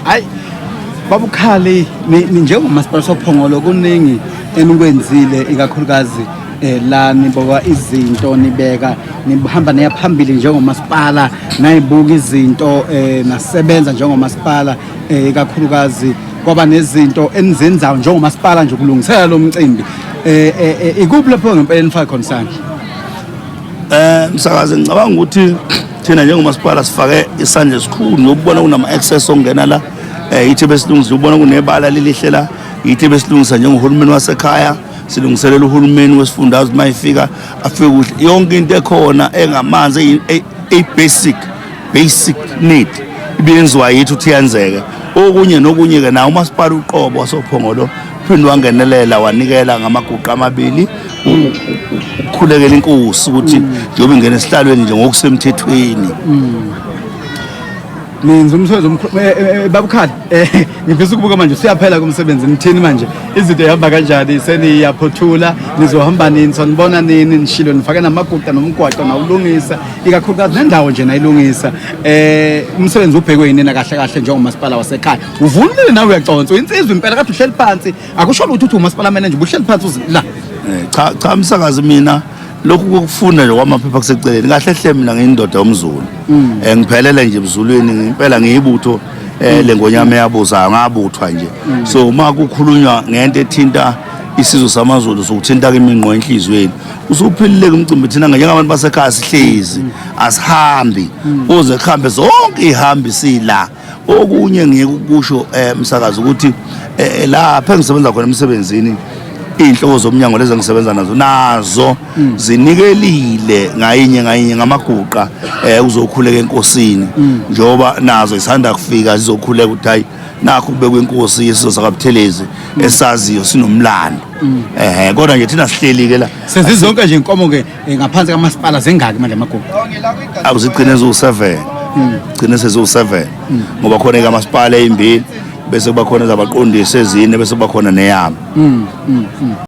Hayi babukhali njengomasipala sophongolo kuningi enikwenzile ikakhulukazi la niboka izinto nibeka nihamba neyaphambili njengomasipala nayibuka izinto nasebenza njengomasipala ikakhulukazi kwaba nezinto enizenzayo njengomasipala nje ukulungisela lo mcimbi ikuphi lapho ngempela enifaka concern Msakazi ngicabanga ukuthi thina njengomasipala sifake isandla esikhulu ngokubona kunama access ongena la yithi besilungisa ubona kunebala lelihlela yithi besilungisa njengohulumeni wasekhaya silungiselela uhulumeni wesifundazwe mayifika afike kuhle yonke into ekhona engamanzi basic need ibiyenziwa yithi uthi yenzeke okunye nokunye ke na umasipala uqobo wasophongolo phinde wangenelela wanikela ngamaguqa amabili ukukhulekela inkosi ukuthi njengoba ingena esihlalweni nje ngokusemthethweni Ninzi umsebenzi babukhali ngifisa ukubuka manje siyaphela kumsebenzi nithini manje izinto ehamba kanjani seniyaphothula nizohamba nini sonibona nini nishilo nifake namaguqa nomgwaqo nawulungisa ikakhulukazi nendawo nje nayilungisa umsebenzi ubhekwe yini kahle kahle njengomasipala wasekhaya uvunile nawe uyaconsa insizwe impela kade uhleli phansi akusho ukuthi umasipala manager ubuhleli phansi la cha Msakazi mina lokhu kokufunda nje kwamaphepha kuseceleni kahle hle mina ngiyindoda yomZulu ngiphelele nje emzulwini impela ngiyibutho lengonyama yabuza ngabuthwa nje so uma kukhulunywa ngento ethinta isizwe samaZulu sokuthinta keminqo enhlizweni usuphilile umcimbi thina njengabantu basekhaya sihlezi asihambi uze kuhambe zonke ihambi sila okunye ngiyekusho Msakazi ukuthi lapha engisebenza khona emsebenzini inhloko zomnyango lezi ngisebenza nazo zinikelile ngayinye ngamaguqa uzokhuleka enkosini njoba nazo isanda kufika zizokhuleka ukuthi hayi nakho kubekwe inkosi yeso sakabuthelezi esaziyo sinomlando kodwa nje thina sihleli ke la sezizonke nje inkomo ke ngaphansi kamasipala zengaki manje amaguqa awuzigcine zo7 gcine sezo7 ngoba khona ke amasipala ezimbili bese kuba khona zabaqondisi ezine bese kuba khona neyama